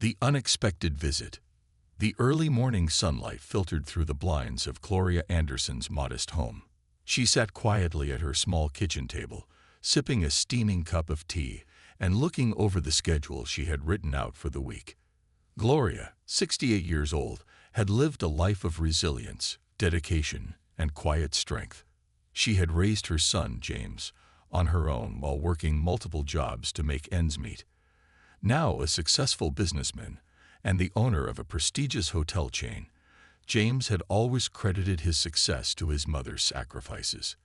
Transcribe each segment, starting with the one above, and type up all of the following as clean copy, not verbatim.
The unexpected visit. The early morning sunlight filtered through the blinds of Gloria Anderson's modest home. She sat quietly at her small kitchen table, sipping a steaming cup of tea and looking over the schedule she had written out for the week. Gloria, 68 years old, had lived a life of resilience, dedication, and quiet strength. She had raised her son, James, on her own while working multiple jobs to make ends meet. Now a successful businessman and the owner of a prestigious hotel chain, James had always credited his success to his mother's sacrifices.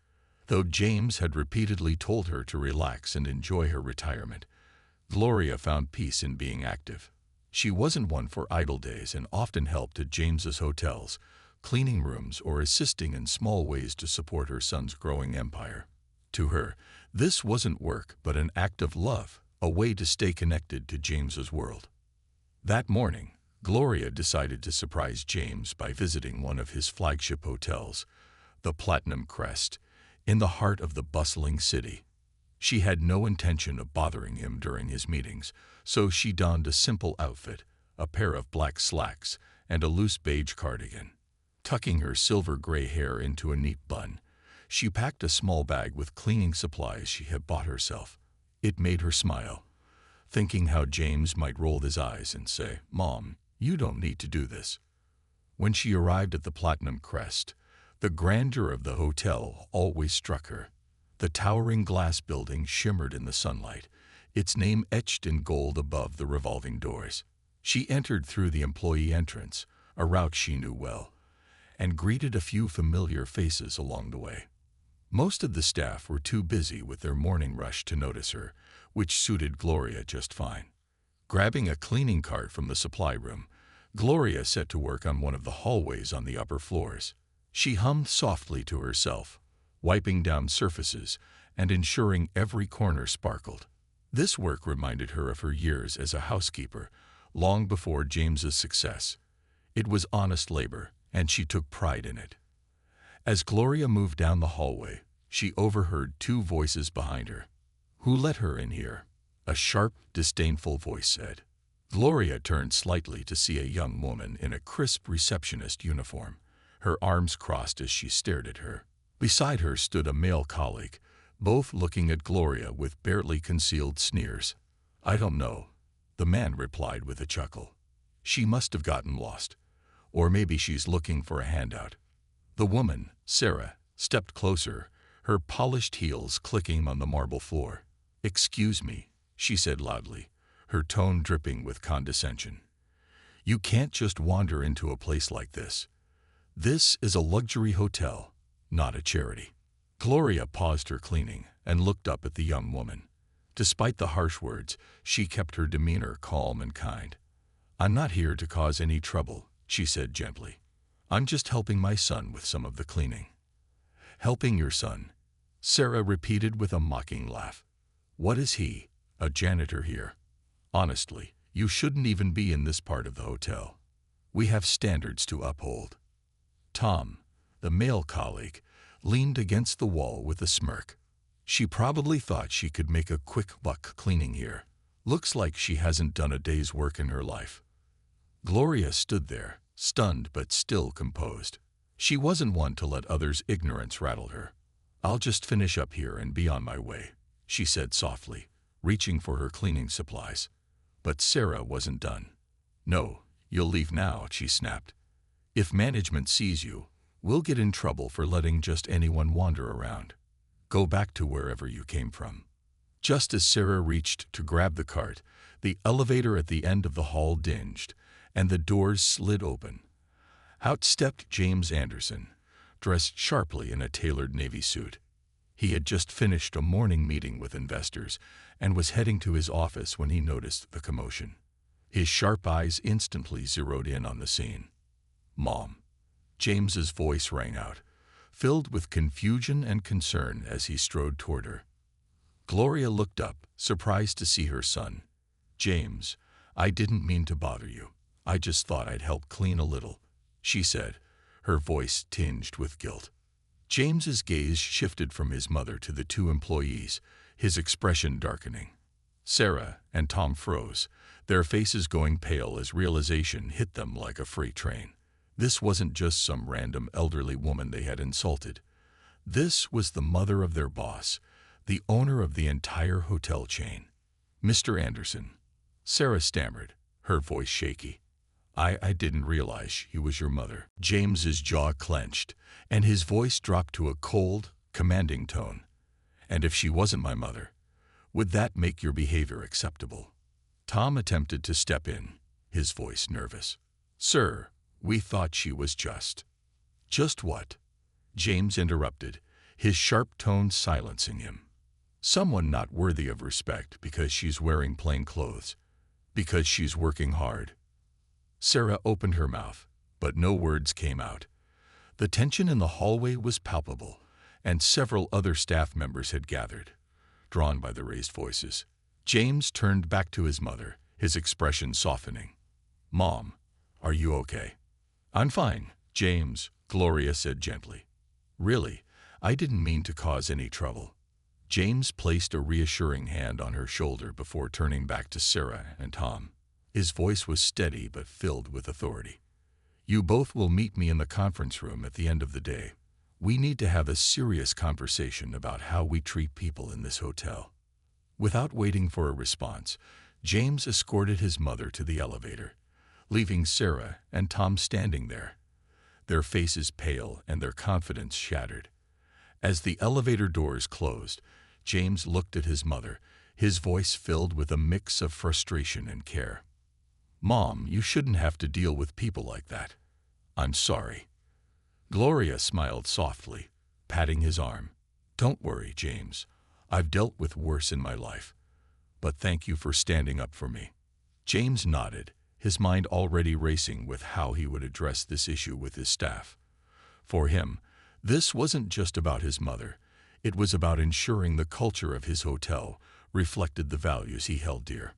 Though James had repeatedly told her to relax and enjoy her retirement, Gloria found peace in being active. She wasn't one for idle days and often helped at James's hotels, cleaning rooms, or assisting in small ways to support her son's growing empire. To her, this wasn't work but an act of love, a way to stay connected to James's world. That morning, Gloria decided to surprise James by visiting one of his flagship hotels, the Platinum Crest, in the heart of the bustling city. She had no intention of bothering him during his meetings, so she donned a simple outfit, a pair of black slacks, and a loose beige cardigan. Tucking her silver-gray hair into a neat bun, she packed a small bag with cleaning supplies she had bought herself. It made her smile, thinking how James might roll his eyes and say, "Mom, you don't need to do this." When she arrived at the Platinum Crest, the grandeur of the hotel always struck her. The towering glass building shimmered in the sunlight, its name etched in gold above the revolving doors. She entered through the employee entrance, a route she knew well, and greeted a few familiar faces along the way. Most of the staff were too busy with their morning rush to notice her, which suited Gloria just fine. Grabbing a cleaning cart from the supply room, Gloria set to work on one of the hallways on the upper floors. She hummed softly to herself, wiping down surfaces and ensuring every corner sparkled. This work reminded her of her years as a housekeeper, long before James's success. It was honest labor, and she took pride in it. As Gloria moved down the hallway, she overheard two voices behind her. "Who let her in here?" a sharp, disdainful voice said. Gloria turned slightly to see a young woman in a crisp receptionist uniform, her arms crossed as she stared at her. Beside her stood a male colleague, both looking at Gloria with barely concealed sneers. "I don't know," the man replied with a chuckle. "She must have gotten lost. Or maybe she's looking for a handout." The woman, Sarah, stepped closer, her polished heels clicking on the marble floor. "Excuse me," she said loudly, her tone dripping with condescension. "You can't just wander into a place like this. This is a luxury hotel, not a charity." Gloria paused her cleaning and looked up at the young woman. Despite the harsh words, she kept her demeanor calm and kind. "I'm not here to cause any trouble," she said gently. "I'm just helping my son with some of the cleaning." "Helping your son?" Sarah repeated with a mocking laugh. "What is he, a janitor here? Honestly, you shouldn't even be in this part of the hotel. We have standards to uphold." Tom, the male colleague, leaned against the wall with a smirk. "She probably thought she could make a quick buck cleaning here. Looks like she hasn't done a day's work in her life." Gloria stood there, stunned but still composed. She wasn't one to let others' ignorance rattle her. "I'll just finish up here and be on my way," she said softly, reaching for her cleaning supplies. But Sarah wasn't done. "No, you'll leave now," she snapped. "If management sees you, we'll get in trouble for letting just anyone wander around. Go back to wherever you came from." Just as Sarah reached to grab the cart, the elevator at the end of the hall dinged, and the doors slid open. Out stepped James Anderson, dressed sharply in a tailored navy suit. He had just finished a morning meeting with investors and was heading to his office when he noticed the commotion. His sharp eyes instantly zeroed in on the scene. "Mom." James's voice rang out, filled with confusion and concern as he strode toward her. Gloria looked up, surprised to see her son. "James, I didn't mean to bother you. I just thought I'd help clean a little," she said, her voice tinged with guilt. James's gaze shifted from his mother to the two employees, his expression darkening. Sarah and Tom froze, their faces going pale as realization hit them like a freight train. This wasn't just some random elderly woman they had insulted. This was the mother of their boss, the owner of the entire hotel chain. "Mr. Anderson," Sarah stammered, her voice shaky. I didn't realize she was your mother." James's jaw clenched, and his voice dropped to a cold, commanding tone. "And if she wasn't my mother, would that make your behavior acceptable?" Tom attempted to step in, his voice nervous. "Sir, we thought she was just." "Just what?" James interrupted, his sharp tone silencing him. "Someone not worthy of respect because she's wearing plain clothes, because she's working hard." Sarah opened her mouth, but no words came out. The tension in the hallway was palpable, and several other staff members had gathered, drawn by the raised voices. James turned back to his mother, his expression softening. "Mom, are you okay?" "I'm fine, James," Gloria said gently. "Really, I didn't mean to cause any trouble." James placed a reassuring hand on her shoulder before turning back to Sarah and Tom. His voice was steady but filled with authority. "You both will meet me in the conference room at the end of the day. We need to have a serious conversation about how we treat people in this hotel." Without waiting for a response, James escorted his mother to the elevator, leaving Sarah and Tom standing there, their faces pale and their confidence shattered. As the elevator doors closed, James looked at his mother, his voice filled with a mix of frustration and care. "Mom, you shouldn't have to deal with people like that. I'm sorry." Gloria smiled softly, patting his arm. "Don't worry, James. I've dealt with worse in my life. But thank you for standing up for me." James nodded, his mind already racing with how he would address this issue with his staff. For him, this wasn't just about his mother. It was about ensuring the culture of his hotel reflected the values he held dear.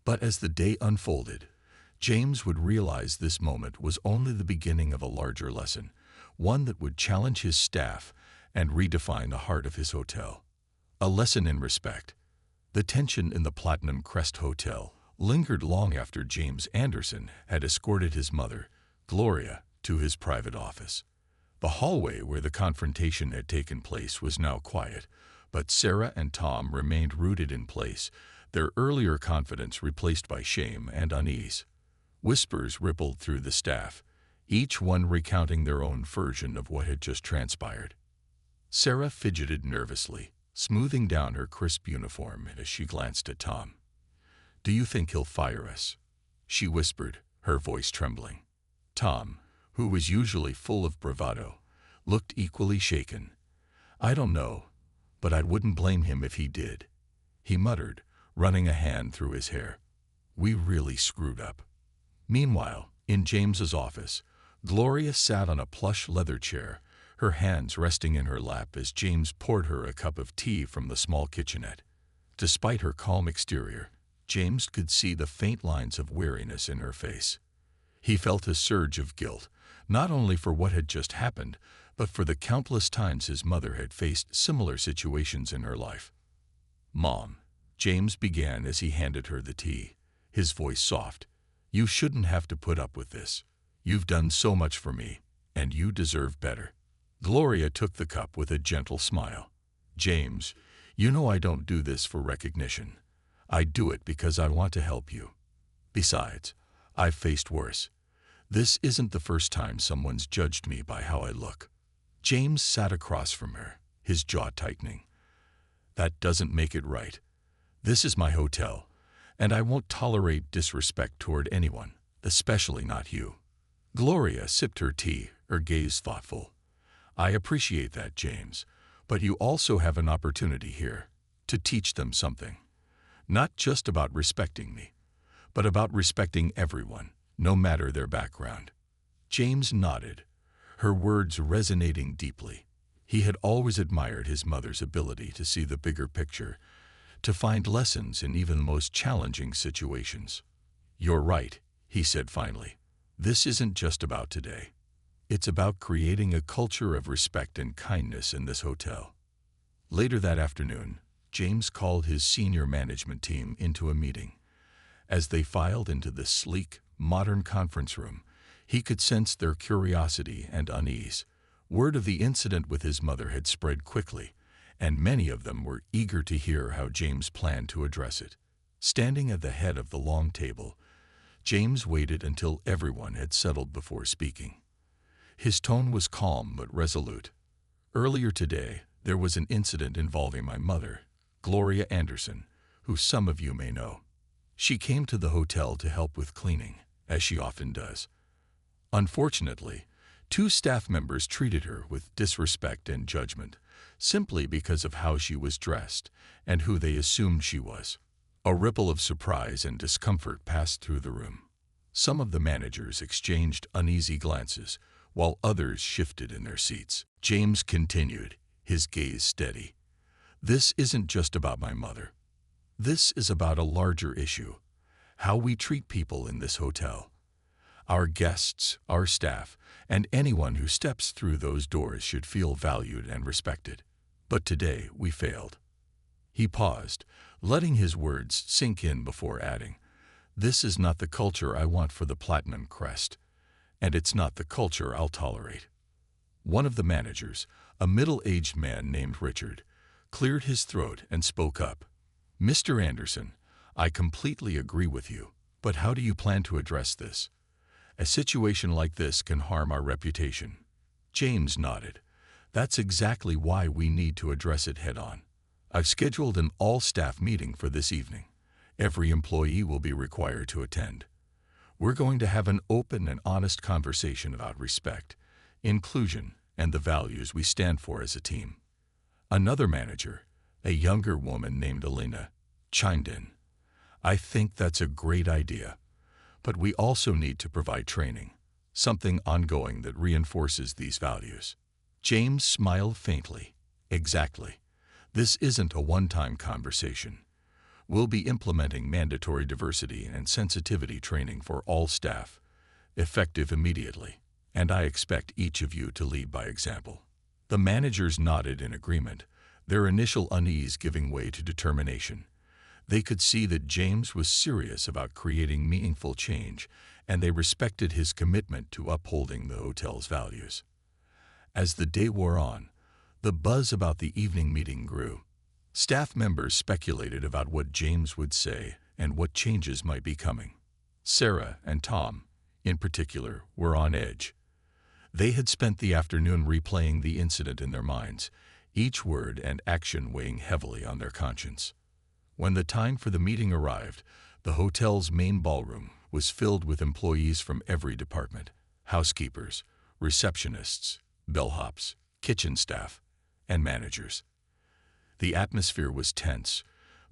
But as the day unfolded, James would realize this moment was only the beginning of a larger lesson, one that would challenge his staff and redefine the heart of his hotel. A lesson in respect. The tension in the Platinum Crest Hotel lingered long after James Anderson had escorted his mother, Gloria, to his private office. The hallway where the confrontation had taken place was now quiet, but Sarah and Tom remained rooted in place, their earlier confidence replaced by shame and unease. Whispers rippled through the staff, each one recounting their own version of what had just transpired. Sarah fidgeted nervously, smoothing down her crisp uniform as she glanced at Tom. "Do you think he'll fire us?" she whispered, her voice trembling. Tom, who was usually full of bravado, looked equally shaken. "I don't know, but I wouldn't blame him if he did," he muttered, running a hand through his hair. "We really screwed up." Meanwhile, in James's office, Gloria sat on a plush leather chair, her hands resting in her lap as James poured her a cup of tea from the small kitchenette. Despite her calm exterior, James could see the faint lines of weariness in her face. He felt a surge of guilt, not only for what had just happened, but for the countless times his mother had faced similar situations in her life. "Mom," James began as he handed her the tea, his voice soft, "you shouldn't have to put up with this. You've done so much for me, and you deserve better." Gloria took the cup with a gentle smile. "James, you know I don't do this for recognition. I do it because I want to help you. Besides, I've faced worse. This isn't the first time someone's judged me by how I look." James sat across from her, his jaw tightening. "That doesn't make it right. This is my hotel, and I won't tolerate disrespect toward anyone, especially not you." Gloria sipped her tea, her gaze thoughtful. "I appreciate that, James, but you also have an opportunity here to teach them something. Not just about respecting me, but about respecting everyone, no matter their background." James nodded, her words resonating deeply. He had always admired his mother's ability to see the bigger picture, to find lessons in even the most challenging situations. "You're right," he said finally. "This isn't just about today. It's about creating a culture of respect and kindness in this hotel." Later that afternoon, James called his senior management team into a meeting. As they filed into the sleek, modern conference room, he could sense their curiosity and unease. Word of the incident with his mother had spread quickly, and many of them were eager to hear how James planned to address it. Standing at the head of the long table, James waited until everyone had settled before speaking. His tone was calm but resolute. Earlier today, there was an incident involving my mother, Gloria Anderson, who some of you may know. She came to the hotel to help with cleaning, as she often does. Unfortunately, 2 staff members treated her with disrespect and judgment, simply because of how she was dressed and who they assumed she was. A ripple of surprise and discomfort passed through the room. Some of the managers exchanged uneasy glances, while others shifted in their seats. James continued, his gaze steady. This isn't just about my mother. This is about a larger issue: how we treat people in this hotel. Our guests, our staff, and anyone who steps through those doors should feel valued and respected. But today we failed. He paused, letting his words sink in before adding, "This is not the culture I want for the Platinum Crest, and it's not the culture I'll tolerate." One of the managers, a middle-aged man named Richard, cleared his throat and spoke up. "Mr. Anderson, I completely agree with you, but how do you plan to address this? A situation like this can harm our reputation." James nodded. "That's exactly why we need to address it head-on. I've scheduled an all-staff meeting for this evening. Every employee will be required to attend. We're going to have an open and honest conversation about respect, inclusion, and the values we stand for as a team." Another manager, a younger woman named Elena, chimed in. "I think that's a great idea, but we also need to provide training, something ongoing that reinforces these values." James smiled faintly. "Exactly. This isn't a one-time conversation. We'll be implementing mandatory diversity and sensitivity training for all staff, effective immediately, and I expect each of you to lead by example." The managers nodded in agreement, their initial unease giving way to determination. They could see that James was serious about creating meaningful change, and they respected his commitment to upholding the hotel's values. As the day wore on, the buzz about the evening meeting grew. Staff members speculated about what James would say and what changes might be coming. Sarah and Tom, in particular, were on edge. They had spent the afternoon replaying the incident in their minds, each word and action weighing heavily on their conscience. When the time for the meeting arrived, the hotel's main ballroom was filled with employees from every department: housekeepers, receptionists, bellhops, kitchen staff, and managers. The atmosphere was tense,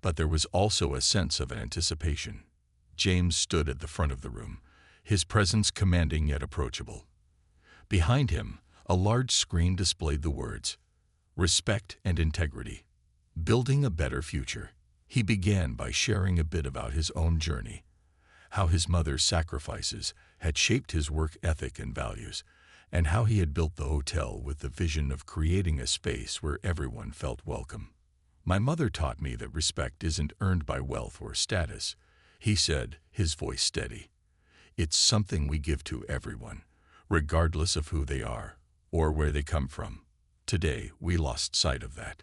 but there was also a sense of anticipation. James stood at the front of the room, his presence commanding yet approachable. Behind him, a large screen displayed the words, "Respect and Integrity, Building a Better Future." He began by sharing a bit about his own journey, how his mother's sacrifices had shaped his work ethic and values, and how he had built the hotel with the vision of creating a space where everyone felt welcome. "My mother taught me that respect isn't earned by wealth or status," he said, his voice steady. "It's something we give to everyone, regardless of who they are or where they come from. Today, we lost sight of that."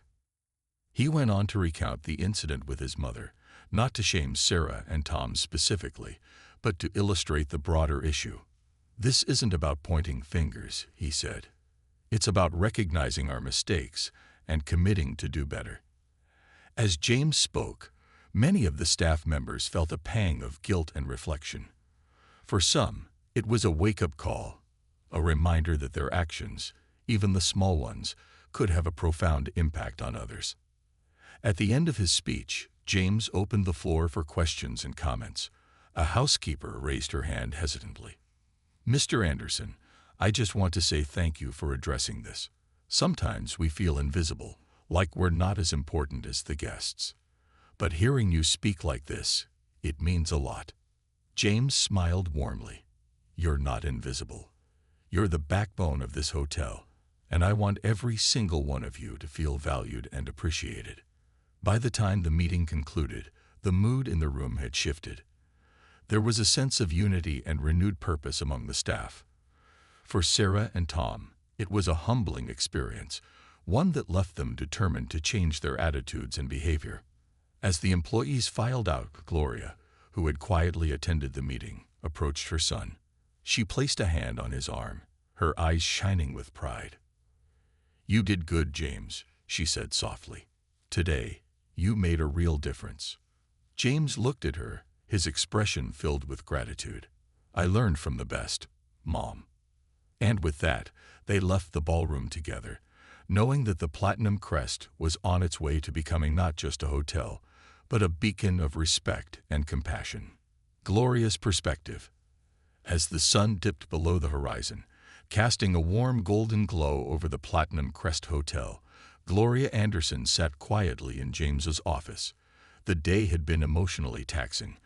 He went on to recount the incident with his mother, not to shame Sarah and Tom specifically, but to illustrate the broader issue. "This isn't about pointing fingers," he said. "It's about recognizing our mistakes and committing to do better." As James spoke, many of the staff members felt a pang of guilt and reflection. For some, it was a wake-up call, a reminder that their actions, even the small ones, could have a profound impact on others. At the end of his speech, James opened the floor for questions and comments. A housekeeper raised her hand hesitantly. "Mr. Anderson, I just want to say thank you for addressing this. Sometimes we feel invisible, like we're not as important as the guests. But hearing you speak like this, it means a lot." James smiled warmly. "You're not invisible. You're the backbone of this hotel, and I want every single one of you to feel valued and appreciated. By the time the meeting concluded, the mood in the room had shifted. There was a sense of unity and renewed purpose among the staff. For Sarah and Tom, it was a humbling experience, one that left them determined to change their attitudes and behavior. As the employees filed out, Gloria, who had quietly attended the meeting, approached her son. She placed a hand on his arm, her eyes shining with pride. "You did good, James," she said softly. "Today, you made a real difference." James looked at her, his expression filled with gratitude. "I learned from the best, Mom." And with that, they left the ballroom together, knowing that the Platinum Crest was on its way to becoming not just a hotel, but a beacon of respect and compassion. Gloria's perspective. As the sun dipped below the horizon, casting a warm golden glow over the Platinum Crest Hotel, Gloria Anderson sat quietly in James's office. The day had been emotionally taxing,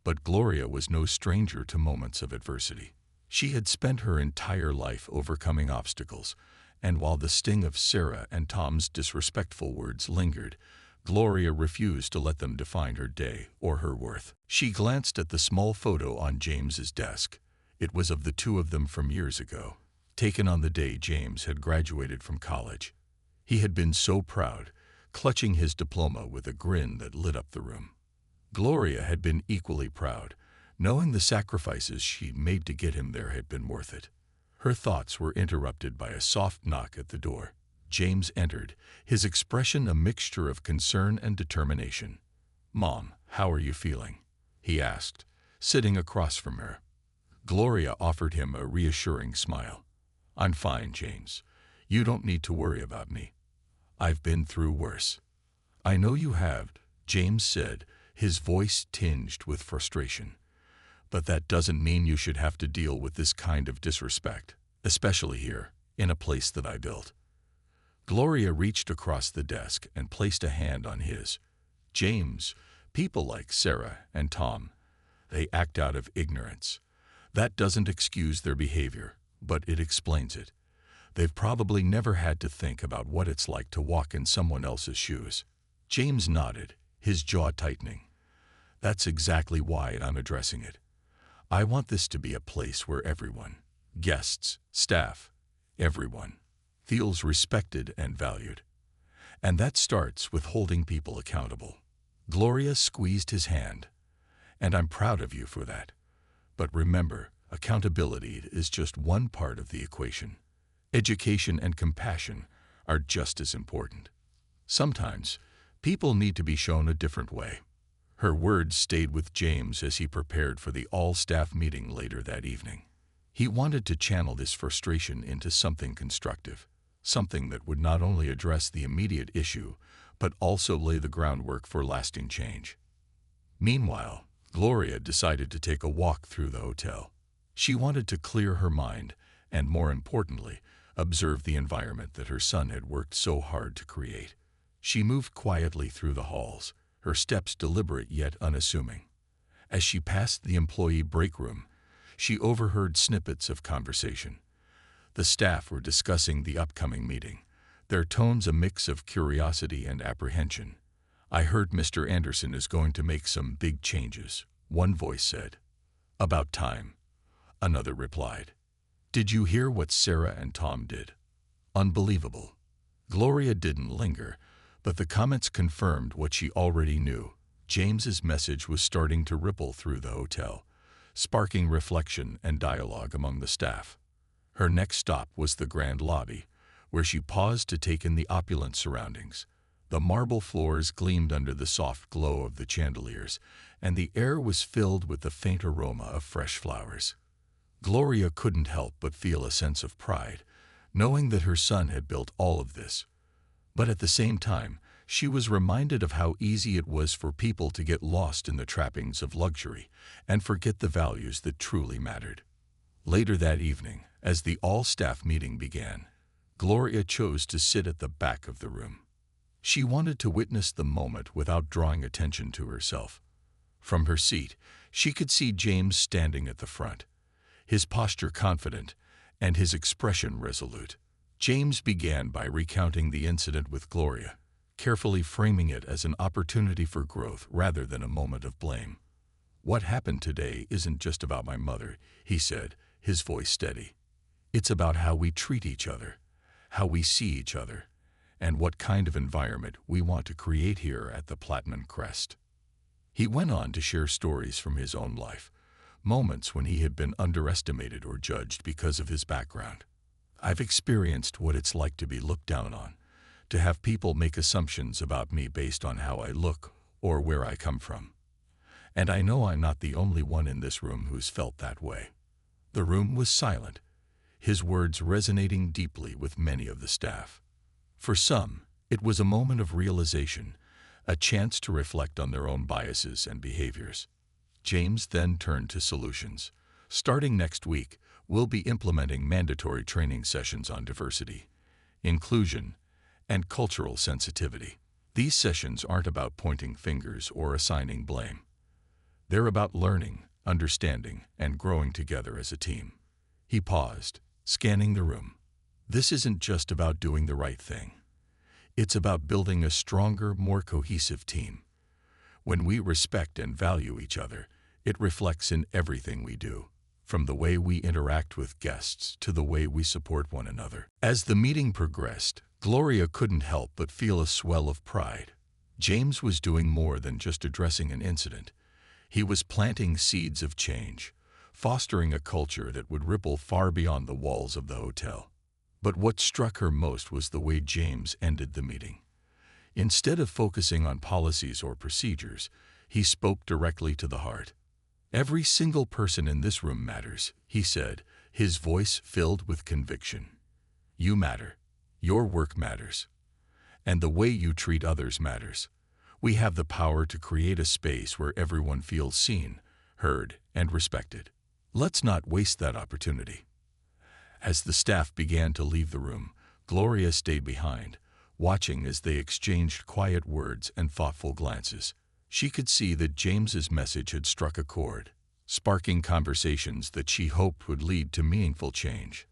but Gloria was no stranger to moments of adversity. She had spent her entire life overcoming obstacles, and while the sting of Sarah and Tom's disrespectful words lingered, Gloria refused to let them define her day or her worth. She glanced at the small photo on James's desk. It was of the two of them from years ago, taken on the day James had graduated from college. He had been so proud, clutching his diploma with a grin that lit up the room. Gloria had been equally proud, knowing the sacrifices she'd made to get him there had been worth it. Her thoughts were interrupted by a soft knock at the door. James entered, his expression a mixture of concern and determination. "Mom, how are you feeling?" he asked, sitting across from her. Gloria offered him a reassuring smile. "I'm fine, James. You don't need to worry about me. I've been through worse." "I know you have," James said, his voice tinged with frustration. "But that doesn't mean you should have to deal with this kind of disrespect, especially here, in a place that I built." Gloria reached across the desk and placed a hand on his. "James, people like Sarah and Tom, they act out of ignorance. That doesn't excuse their behavior, but it explains it. They've probably never had to think about what it's like to walk in someone else's shoes." James nodded, his jaw tightening. "That's exactly why I'm addressing it. I want this to be a place where everyone, guests, staff, everyone, feels respected and valued. And that starts with holding people accountable." Gloria squeezed his hand. "And I'm proud of you for that. But remember, accountability is just one part of the equation. Education and compassion are just as important. Sometimes, people need to be shown a different way." Her words stayed with James as he prepared for the all-staff meeting later that evening. He wanted to channel this frustration into something constructive, something that would not only address the immediate issue, but also lay the groundwork for lasting change. Meanwhile, Gloria decided to take a walk through the hotel. She wanted to clear her mind and, more importantly, observe the environment that her son had worked so hard to create. She moved quietly through the halls, her steps deliberate yet unassuming. As she passed the employee break room, she overheard snippets of conversation. The staff were discussing the upcoming meeting, their tones a mix of curiosity and apprehension. "I heard Mr. Anderson is going to make some big changes," one voice said. "About time," another replied. "Did you hear what Sarah and Tom did? Unbelievable." Gloria didn't linger, but the comments confirmed what she already knew. James's message was starting to ripple through the hotel, sparking reflection and dialogue among the staff. Her next stop was the grand lobby, where she paused to take in the opulent surroundings. The marble floors gleamed under the soft glow of the chandeliers, and the air was filled with the faint aroma of fresh flowers. Gloria couldn't help but feel a sense of pride, knowing that her son had built all of this. But at the same time, she was reminded of how easy it was for people to get lost in the trappings of luxury and forget the values that truly mattered. Later that evening, as the all-staff meeting began, Gloria chose to sit at the back of the room. She wanted to witness the moment without drawing attention to herself. From her seat, she could see James standing at the front, his posture confident and his expression resolute. James began by recounting the incident with Gloria, carefully framing it as an opportunity for growth rather than a moment of blame. "What happened today isn't just about my mother," he said, his voice steady. "It's about how we treat each other, how we see each other, and what kind of environment we want to create here at the Platinum Crest." He went on to share stories from his own life, moments when he had been underestimated or judged because of his background. "I've experienced what it's like to be looked down on, to have people make assumptions about me based on how I look or where I come from. And I know I'm not the only one in this room who's felt that way." The room was silent, his words resonating deeply with many of the staff. For some, it was a moment of realization, a chance to reflect on their own biases and behaviors. James then turned to solutions. "Starting next week, we'll be implementing mandatory training sessions on diversity, inclusion, and cultural sensitivity. These sessions aren't about pointing fingers or assigning blame. They're about learning, understanding, and growing together as a team." He paused, scanning the room. "This isn't just about doing the right thing. It's about building a stronger, more cohesive team. When we respect and value each other, it reflects in everything we do, from the way we interact with guests to the way we support one another." As the meeting progressed, Gloria couldn't help but feel a swell of pride. James was doing more than just addressing an incident. He was planting seeds of change, fostering a culture that would ripple far beyond the walls of the hotel. But what struck her most was the way James ended the meeting. Instead of focusing on policies or procedures, he spoke directly to the heart. "Every single person in this room matters," he said, his voice filled with conviction. "You matter. Your work matters. And the way you treat others matters. We have the power to create a space where everyone feels seen, heard, and respected. Let's not waste that opportunity." As the staff began to leave the room, Gloria stayed behind, watching as they exchanged quiet words and thoughtful glances. She could see that James's message had struck a chord, sparking conversations that she hoped would lead to meaningful change.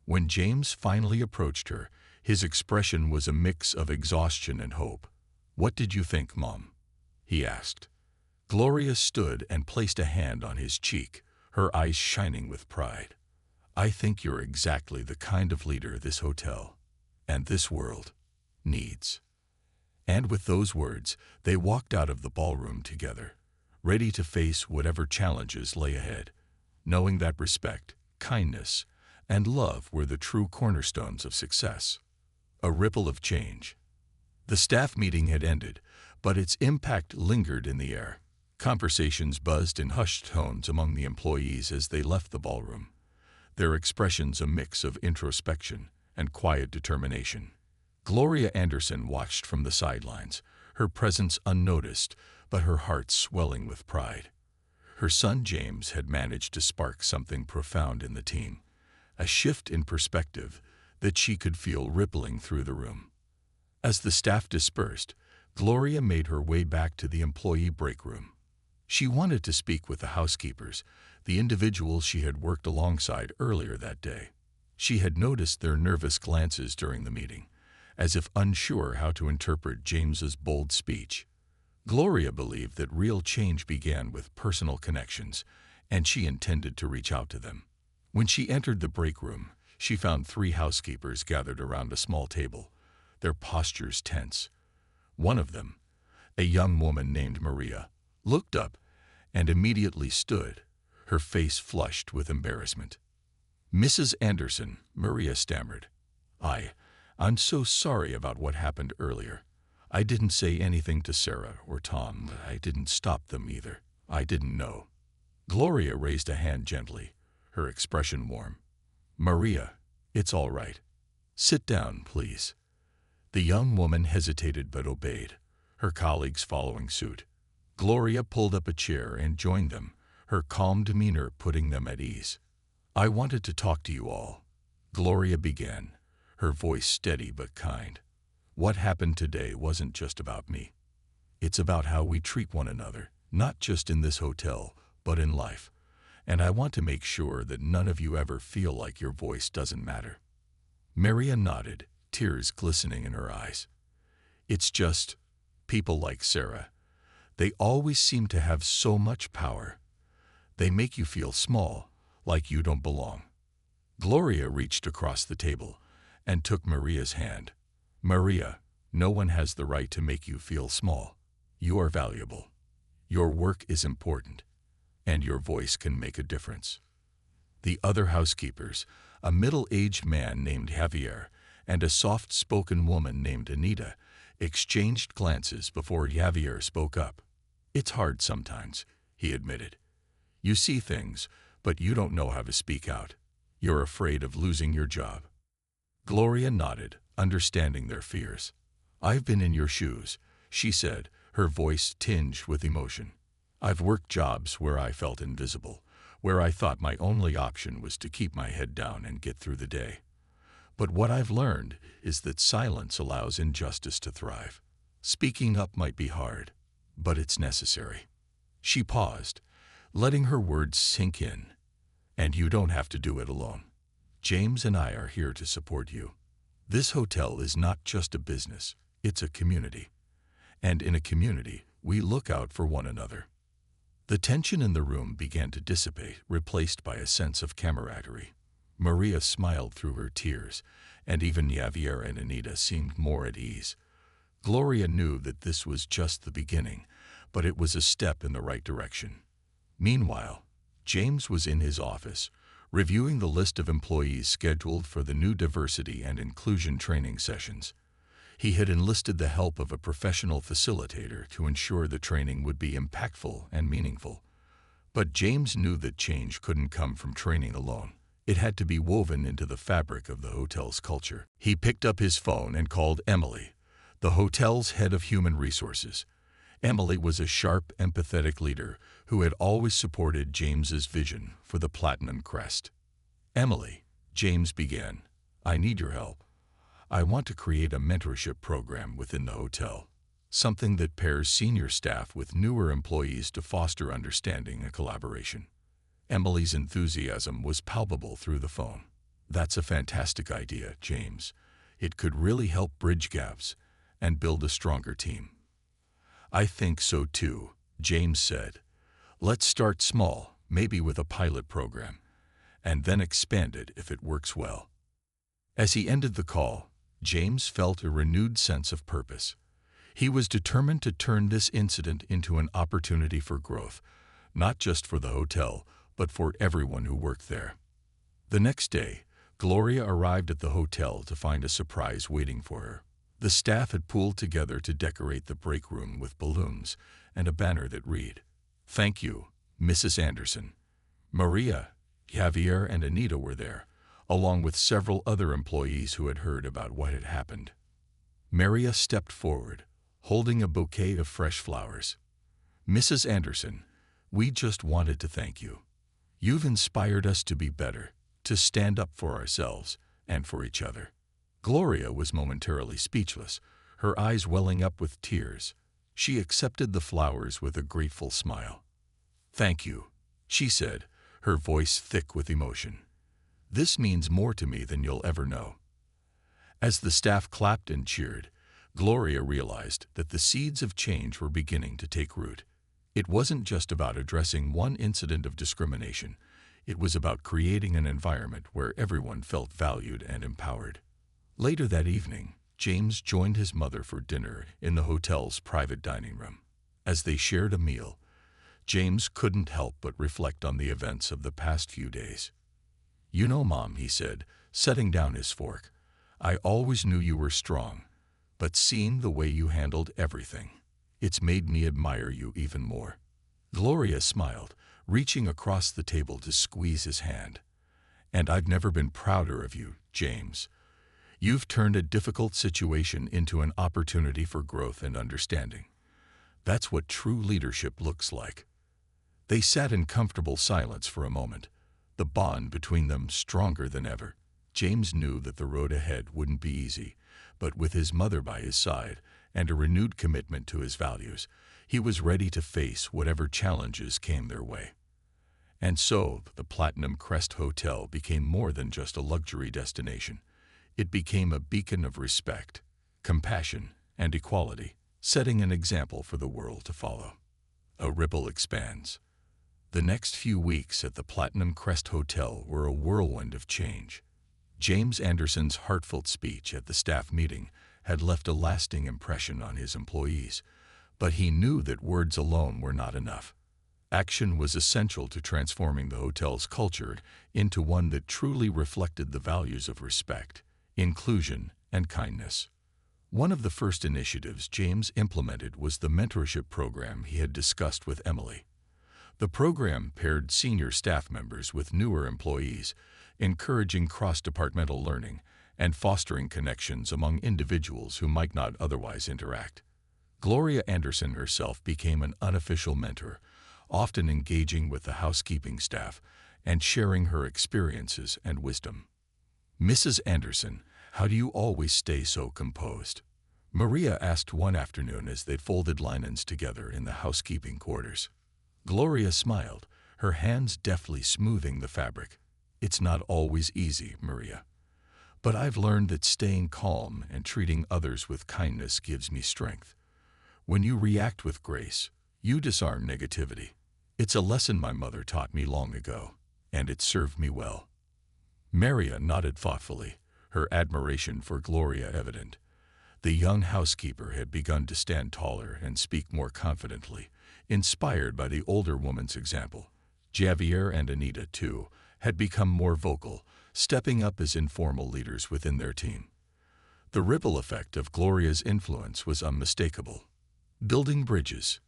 When James finally approached her, his expression was a mix of exhaustion and hope. "What did you think, Mom?" he asked. Gloria stood and placed a hand on his cheek, her eyes shining with pride. "I think you're exactly the kind of leader this hotel, and this world, needs." And with those words, they walked out of the ballroom together, ready to face whatever challenges lay ahead, knowing that respect, kindness, and love were the true cornerstones of success. A ripple of change. The staff meeting had ended, but its impact lingered in the air. Conversations buzzed in hushed tones among the employees as they left the ballroom, their expressions a mix of introspection and quiet determination. Gloria Anderson watched from the sidelines, her presence unnoticed, but her heart swelling with pride. Her son James had managed to spark something profound in the team, a shift in perspective that she could feel rippling through the room. As the staff dispersed, Gloria made her way back to the employee break room. She wanted to speak with the housekeepers, the individuals she had worked alongside earlier that day. She had noticed their nervous glances during the meeting, as if unsure how to interpret James's bold speech. Gloria believed that real change began with personal connections, and she intended to reach out to them. When she entered the break room, she found 3 housekeepers gathered around a small table, their postures tense. One of them, a young woman named Maria, looked up and immediately stood, her face flushed with embarrassment. "Mrs. Anderson," Maria stammered. I'm so sorry about what happened earlier. I didn't say anything to Sarah or Tom. I didn't stop them either. I didn't know." Gloria raised a hand gently, her expression warm. "Maria, it's all right. Sit down, please." The young woman hesitated but obeyed, her colleagues following suit. Gloria pulled up a chair and joined them, her calm demeanor putting them at ease. "I wanted to talk to you all," Gloria began, her voice steady but kind. "What happened today wasn't just about me. It's about how we treat one another, not just in this hotel, but in life. And I want to make sure that none of you ever feel like your voice doesn't matter." Maria nodded, tears glistening in her eyes. It's just people like Sarah. They always seem to have so much power. They make you feel small, like you don't belong. Gloria reached across the table and took Maria's hand. Maria, no one has the right to make you feel small. You are valuable. Your work is important, and your voice can make a difference. The other housekeepers, a middle-aged man named Javier and a soft-spoken woman named Anita, exchanged glances before Javier spoke up. It's hard sometimes, he admitted. You see things, but you don't know how to speak out. You're afraid of losing your job. Gloria nodded, understanding their fears. I've been in your shoes, she said, her voice tinged with emotion. I've worked jobs where I felt invisible, where I thought my only option was to keep my head down and get through the day. But what I've learned is that silence allows injustice to thrive. Speaking up might be hard, but it's necessary. She paused, letting her words sink in. And you don't have to do it alone. James and I are here to support you. This hotel is not just a business, it's a community. And in a community, we look out for one another. The tension in the room began to dissipate, replaced by a sense of camaraderie. Maria smiled through her tears, and even Javier and Anita seemed more at ease. Gloria knew that this was just the beginning, but it was a step in the right direction. Meanwhile, James was in his office, reviewing the list of employees scheduled for the new diversity and inclusion training sessions. He had enlisted the help of a professional facilitator to ensure the training would be impactful and meaningful. But James knew that change couldn't come from training alone. It had to be woven into the fabric of the hotel's culture. He picked up his phone and called Emily, the hotel's head of human resources. Emily was a sharp, empathetic leader who had always supported James's vision for the Platinum Crest. Emily, James began, I need your help. I want to create a mentorship program within the hotel, something that pairs senior staff with newer employees to foster understanding and collaboration. Emily's enthusiasm was palpable through the phone. That's a fantastic idea, James. It could really help bridge gaps and build a stronger team. I think so too, James said. Let's start small, maybe with a pilot program, and then expand it if it works well. As he ended the call, James felt a renewed sense of purpose. He was determined to turn this incident into an opportunity for growth, not just for the hotel, but for everyone who worked there. The next day, Gloria arrived at the hotel to find a surprise waiting for her. The staff had pooled together to decorate the break room with balloons and a banner that read, Thank you, Mrs. Anderson. Maria, Javier, and Anita were there, along with several other employees who had heard about what had happened. Maria stepped forward, holding a bouquet of fresh flowers. Mrs. Anderson, we just wanted to thank you. You've inspired us to be better, to stand up for ourselves and for each other. Gloria was momentarily speechless, her eyes welling up with tears. She accepted the flowers with a grateful smile. Thank you, she said, her voice thick with emotion. This means more to me than you'll ever know. As the staff clapped and cheered, Gloria realized that the seeds of change were beginning to take root. It wasn't just about addressing one incident of discrimination. It was about creating an environment where everyone felt valued and empowered. Later that evening, James joined his mother for dinner in the hotel's private dining room. As they shared a meal, James couldn't help but reflect on the events of the past few days. You know, Mom, he said, setting down his fork, I always knew you were strong, but seeing the way you handled everything, it's made me admire you even more. Gloria smiled, reaching across the table to squeeze his hand. And I've never been prouder of you, James. You've turned a difficult situation into an opportunity for growth and understanding. That's what true leadership looks like. They sat in comfortable silence for a moment, the bond between them stronger than ever. James knew that the road ahead wouldn't be easy, but with his mother by his side and a renewed commitment to his values, he was ready to face whatever challenges came their way. And so, the Platinum Crest Hotel became more than just a luxury destination. It became a beacon of respect, compassion, and equality, setting an example for the world to follow. A ripple expands. The next few weeks at the Platinum Crest Hotel were a whirlwind of change. James Anderson's heartfelt speech at the staff meeting had left a lasting impression on his employees, but he knew that words alone were not enough. Action was essential to transforming the hotel's culture into one that truly reflected the values of respect, inclusion, and kindness. One of the first initiatives James implemented was the mentorship program he had discussed with Emily. The program paired senior staff members with newer employees, encouraging cross-departmental learning and fostering connections among individuals who might not otherwise interact. Gloria Anderson herself became an unofficial mentor, often engaging with the housekeeping staff and sharing her experiences and wisdom. "Mrs. Anderson, how do you always stay so composed?" Maria asked one afternoon as they folded linens together in the housekeeping quarters. Gloria smiled, her hands deftly smoothing the fabric. "It's not always easy, Maria. But I've learned that staying calm and treating others with kindness gives me strength. When you react with grace, you disarm negativity. It's a lesson my mother taught me long ago, and it served me well." Maria nodded thoughtfully, her admiration for Gloria evident. The young housekeeper had begun to stand taller and speak more confidently, inspired by the older woman's example. Javier and Anita, too, had become more vocal, stepping up as informal leaders within their team. The ripple effect of Gloria's influence was unmistakable. Building bridges.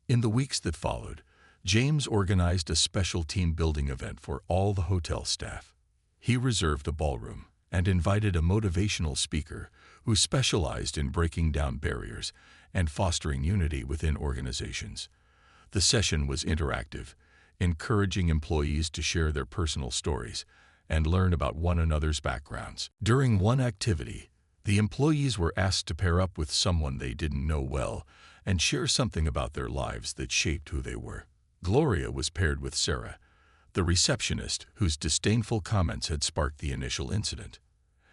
In the weeks that followed, James organized a special team-building event for all the hotel staff. He reserved a ballroom and invited a motivational speaker who specialized in breaking down barriers and fostering unity within organizations. The session was interactive, encouraging employees to share their personal stories and learn about one another's backgrounds. During one activity, the employees were asked to pair up with someone they didn't know well and share something about their lives that shaped who they were. Gloria was paired with Sarah, the receptionist whose disdainful comments had sparked the initial incident.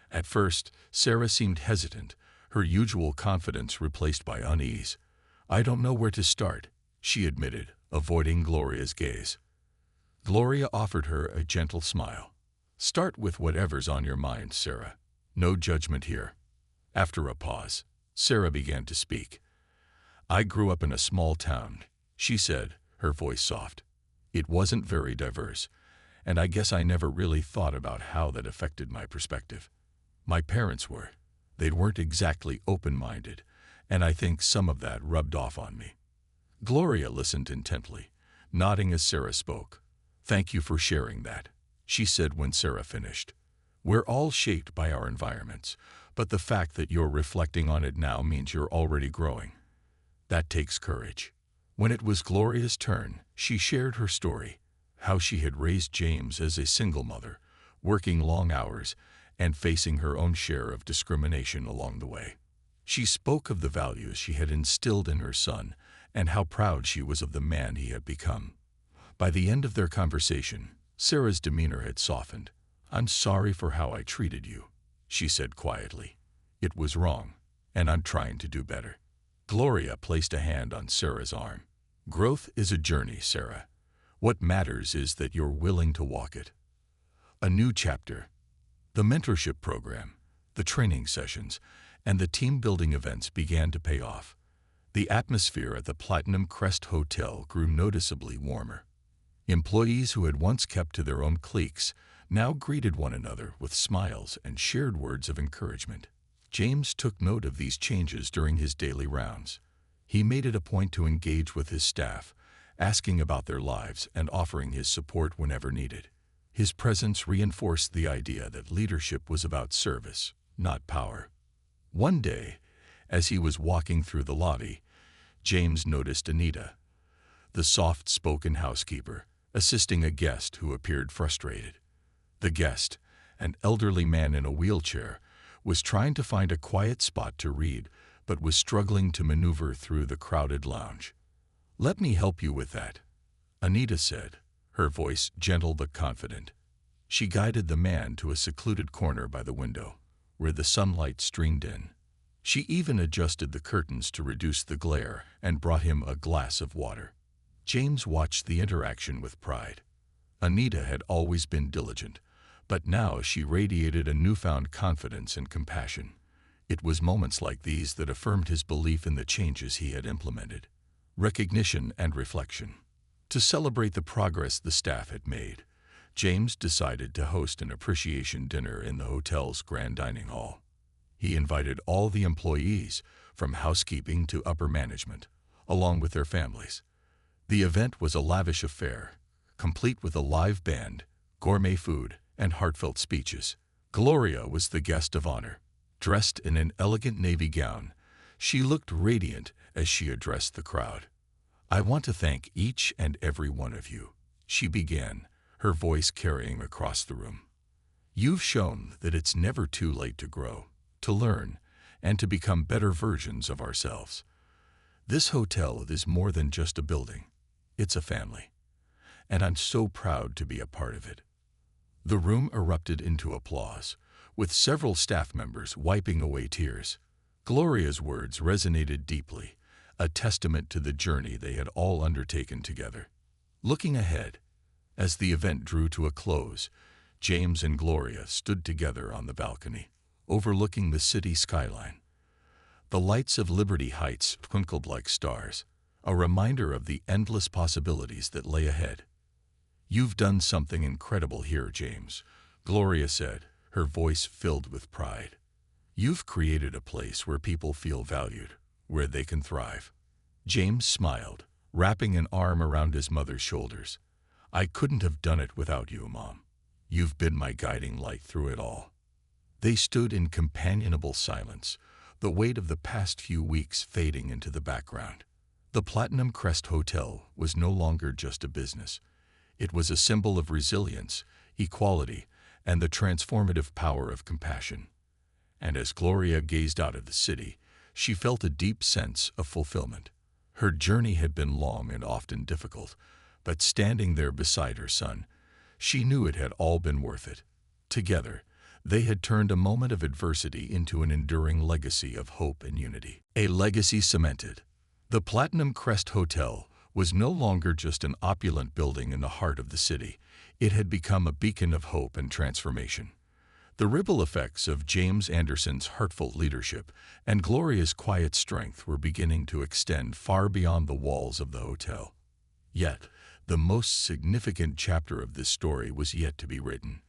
At first, Sarah seemed hesitant, her usual confidence replaced by unease. "I don't know where to start," she admitted, avoiding Gloria's gaze. Gloria offered her a gentle smile. "Start with whatever's on your mind, Sarah. No judgment here." After a pause, Sarah began to speak. "I grew up in a small town," she said, her voice soft. "It wasn't very diverse, and I guess I never really thought about how that affected my perspective. My parents were. They weren't exactly open-minded, and I think some of that rubbed off on me." Gloria listened intently, nodding as Sarah spoke. "Thank you for sharing that," she said when Sarah finished. "We're all shaped by our environments, but the fact that you're reflecting on it now means you're already growing. That takes courage." When it was Gloria's turn, she shared her story, how she had raised James as a single mother, working long hours and facing her own share of discrimination along the way. She spoke of the values she had instilled in her son and how proud she was of the man he had become. By the end of their conversation, Sarah's demeanor had softened. "I'm sorry for how I treated you," she said quietly. "It was wrong, and I'm trying to do better." Gloria placed a hand on Sarah's arm. "Growth is a journey, Sarah. What matters is that you're willing to walk it." A new chapter. The mentorship program, the training sessions, and the team-building events began to pay off. The atmosphere at the Platinum Crest Hotel grew noticeably warmer. Employees who had once kept to their own cliques now greeted one another with smiles and shared words of encouragement. James took note of these changes during his daily rounds. He made it a point to engage with his staff, asking about their lives and offering his support whenever needed. His presence reinforced the idea that leadership was about service, not power. One day, as he was walking through the lobby, James noticed Anita, the soft-spoken housekeeper, assisting a guest who appeared frustrated. The guest, an elderly man in a wheelchair, was trying to find a quiet spot to read, but was struggling to maneuver through the crowded lounge. "Let me help you with that," Anita said, her voice gentle but confident. She guided the man to a secluded corner by the window, where the sunlight streamed in. She even adjusted the curtains to reduce the glare and brought him a glass of water. James watched the interaction with pride. Anita had always been diligent, but now she radiated a newfound confidence and compassion. It was moments like these that affirmed his belief in the changes he had implemented. Recognition and reflection. To celebrate the progress the staff had made, James decided to host an appreciation dinner in the hotel's grand dining hall. He invited all the employees, from housekeeping to upper management, along with their families. The event was a lavish affair, complete with a live band, gourmet food, and heartfelt speeches. Gloria was the guest of honor. Dressed in an elegant navy gown, she looked radiant as she addressed the crowd. "I want to thank each and every one of you," she began, her voice carrying across the room. "You've shown that it's never too late to grow, to learn, and to become better versions of ourselves. This hotel is more than just a building. It's a family, and I'm so proud to be a part of it." The room erupted into applause, with several staff members wiping away tears. Gloria's words resonated deeply, a testament to the journey they had all undertaken together. Looking ahead, as the event drew to a close, James and Gloria stood together on the balcony, overlooking the city skyline. The lights of Liberty Heights twinkled like stars, a reminder of the endless possibilities that lay ahead. "You've done something incredible here, James," Gloria said, her voice filled with pride. "You've created a place where people feel valued, where they can thrive." James smiled, wrapping an arm around his mother's shoulders. "I couldn't have done it without you, Mom. You've been my guiding light through it all." They stood in companionable silence, the weight of the past few weeks fading into the background. The Platinum Crest Hotel was no longer just a business. It was a symbol of resilience, equality, and the transformative power of compassion. And as Gloria gazed out at the city, she felt a deep sense of fulfillment. Her journey had been long and often difficult, but standing there beside her son, she knew it had all been worth it. Together, they had turned a moment of adversity into an enduring legacy of hope and unity. A legacy cemented. The Platinum Crest Hotel was no longer just an opulent building in the heart of the city. It had become a beacon of hope and transformation. The ripple effects of James Anderson's heartfelt leadership and Gloria's quiet strength were beginning to extend far beyond the walls of the hotel. Yet, the most significant chapter of this story was yet to be written,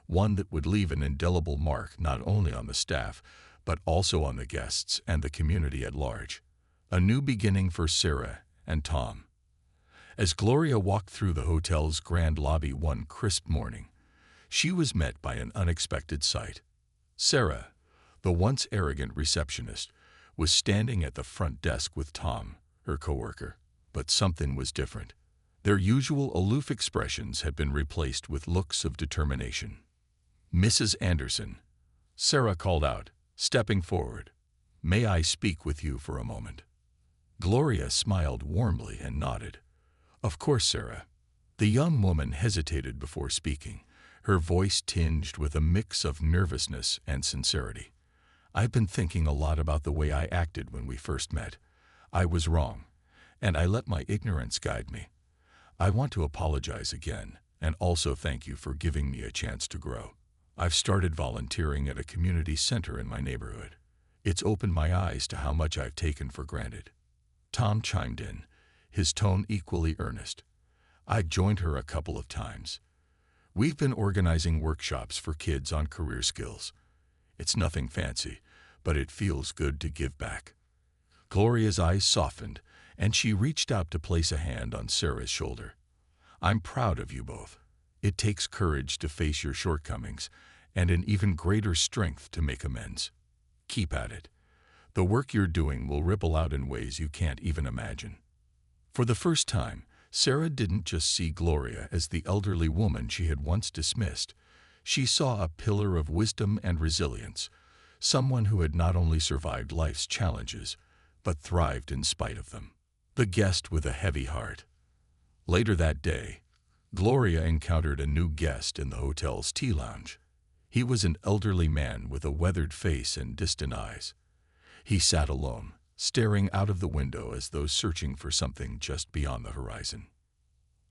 one that would leave an indelible mark not only on the staff, but also on the guests and the community at large. A new beginning for Sarah and Tom. As Gloria walked through the hotel's grand lobby one crisp morning, she was met by an unexpected sight. Sarah, the once arrogant receptionist, was standing at the front desk with Tom, her coworker. But something was different. Their usual aloof expressions had been replaced with looks of determination. "Mrs. Anderson," Sarah called out, stepping forward. "May I speak with you for a moment?" Gloria smiled warmly and nodded. "Of course, Sarah." The young woman hesitated before speaking, her voice tinged with a mix of nervousness and sincerity. "I've been thinking a lot about the way I acted when we first met. I was wrong, and I let my ignorance guide me. I want to apologize again, and also thank you for giving me a chance to grow. I've started volunteering at a community center in my neighborhood. It's opened my eyes to how much I've taken for granted." Tom chimed in, his tone equally earnest. "I've joined her a couple of times. We've been organizing workshops for kids on career skills. It's nothing fancy, but it feels good to give back." Gloria's eyes softened, and she reached out to place a hand on Sarah's shoulder. "I'm proud of you both. It takes courage to face your shortcomings, and an even greater strength to make amends. Keep at it. The work you're doing will ripple out in ways you can't even imagine." For the first time, Sarah didn't just see Gloria as the elderly woman she had once dismissed. She saw a pillar of wisdom and resilience, someone who had not only survived life's challenges, but thrived in spite of them. The guest with a heavy heart. Later that day, Gloria encountered a new guest in the hotel's tea lounge. He was an elderly man with a weathered face and distant eyes. He sat alone, staring out of the window as though searching for something just beyond the horizon.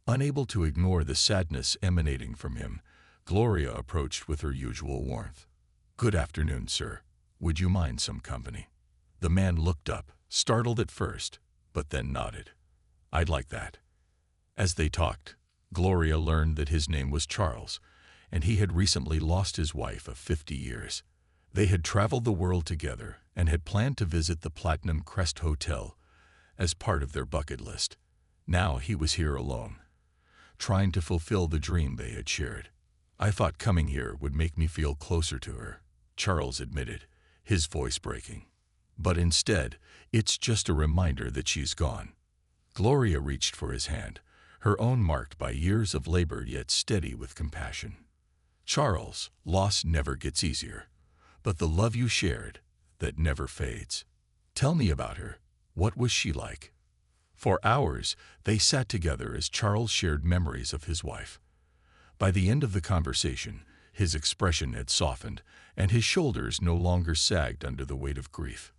Unable to ignore the sadness emanating from him, Gloria approached with her usual warmth. "Good afternoon, sir. Would you mind some company?" The man looked up, startled at first, but then nodded. "I'd like that." As they talked, Gloria learned that his name was Charles, and he had recently lost his wife of 50 years. They had traveled the world together and had planned to visit the Platinum Crest Hotel as part of their bucket list. Now he was here alone, trying to fulfill the dream they had shared. "I thought coming here would make me feel closer to her," Charles admitted, his voice breaking. "But instead, it's just a reminder that she's gone." Gloria reached for his hand, her own marked by years of labor yet steady with compassion. "Charles, loss never gets easier, but the love you shared, that never fades. Tell me about her. What was she like?" For hours, they sat together as Charles shared memories of his wife. By the end of the conversation, his expression had softened, and his shoulders no longer sagged under the weight of grief.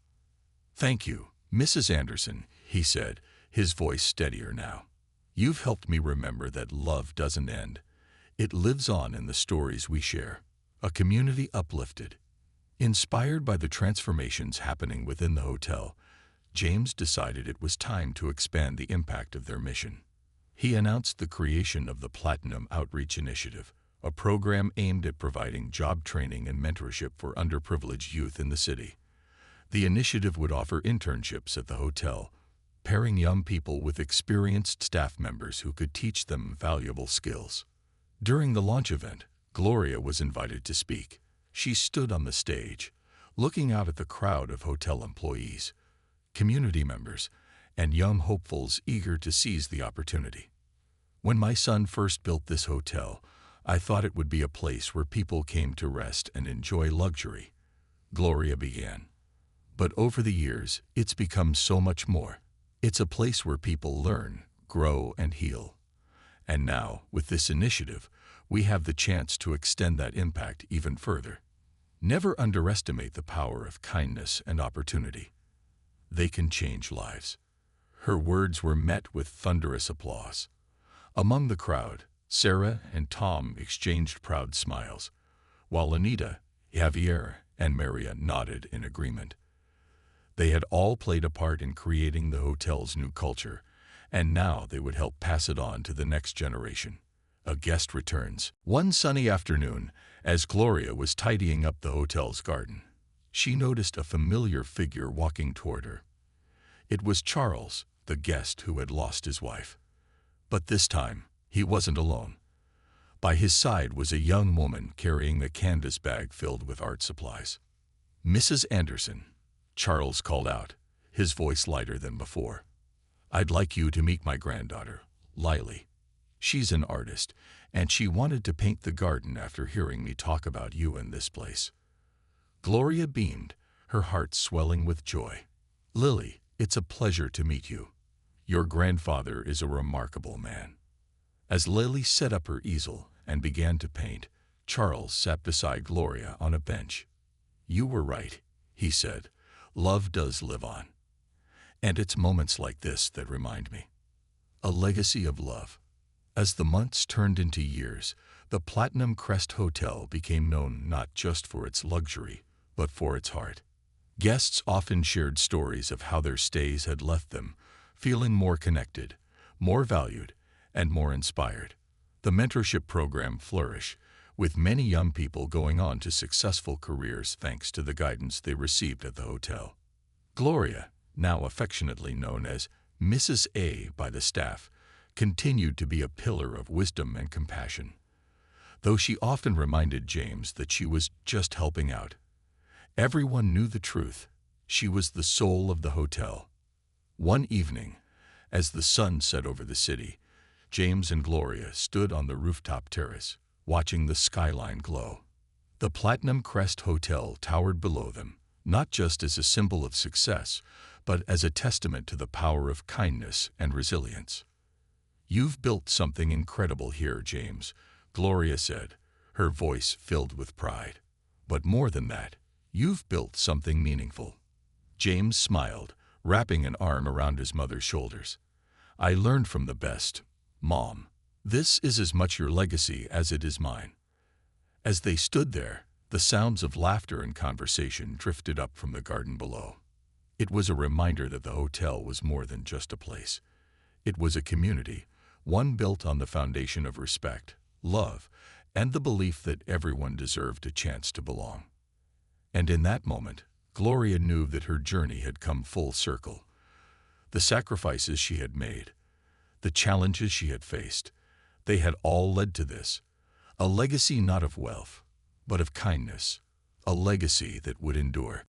"Thank you, Mrs. Anderson," he said, his voice steadier now. "You've helped me remember that love doesn't end. It lives on in the stories we share." A community uplifted. Inspired by the transformations happening within the hotel, James decided it was time to expand the impact of their mission. He announced the creation of the Platinum Outreach Initiative, a program aimed at providing job training and mentorship for underprivileged youth in the city. The initiative would offer internships at the hotel, pairing young people with experienced staff members who could teach them valuable skills. During the launch event, Gloria was invited to speak. She stood on the stage, looking out at the crowd of hotel employees, community members, and young hopefuls eager to seize the opportunity. "When my son first built this hotel, I thought it would be a place where people came to rest and enjoy luxury," Gloria began. "But over the years, it's become so much more. It's a place where people learn, grow, and heal. And now, with this initiative, we have the chance to extend that impact even further. Never underestimate the power of kindness and opportunity. They can change lives." Her words were met with thunderous applause. Among the crowd, Sarah and Tom exchanged proud smiles, while Anita, Javier, and Maria nodded in agreement. They had all played a part in creating the hotel's new culture, and now they would help pass it on to the next generation. A guest returns. One sunny afternoon, as Gloria was tidying up the hotel's garden, she noticed a familiar figure walking toward her. It was Charles, the guest who had lost his wife. But this time, he wasn't alone. By his side was a young woman carrying a canvas bag filled with art supplies. "Mrs. Anderson," Charles called out, his voice lighter than before. "I'd like you to meet my granddaughter, Lily. She's an artist, and she wanted to paint the garden after hearing me talk about you in this place." Gloria beamed, her heart swelling with joy. "Lily, it's a pleasure to meet you. Your grandfather is a remarkable man." As Lily set up her easel and began to paint, Charles sat beside Gloria on a bench. "You were right," he said. "Love does live on. And it's moments like this that remind me. A legacy of love." As the months turned into years, the Platinum Crest Hotel became known not just for its luxury, but for its heart. Guests often shared stories of how their stays had left them feeling more connected, more valued, and more inspired. The mentorship program flourished, with many young people going on to successful careers thanks to the guidance they received at the hotel. Gloria, now affectionately known as Mrs. A by the staff, continued to be a pillar of wisdom and compassion, though she often reminded James that she was just helping out. Everyone knew the truth. She was the soul of the hotel. One evening, as the sun set over the city, James and Gloria stood on the rooftop terrace, watching the skyline glow. The Platinum Crest Hotel towered below them, not just as a symbol of success, but as a testament to the power of kindness and resilience. "You've built something incredible here, James," Gloria said, her voice filled with pride. "But more than that, you've built something meaningful. James smiled, wrapping an arm around his mother's shoulders. "I learned from the best, Mom. This is as much your legacy as it is mine." As they stood there, the sounds of laughter and conversation drifted up from the garden below. It was a reminder that the hotel was more than just a place. It was a community, one built on the foundation of respect, love, and the belief that everyone deserved a chance to belong. And in that moment, Gloria knew that her journey had come full circle. The sacrifices she had made, the challenges she had faced, they had all led to this. A legacy not of wealth, but of kindness. A legacy that would endure.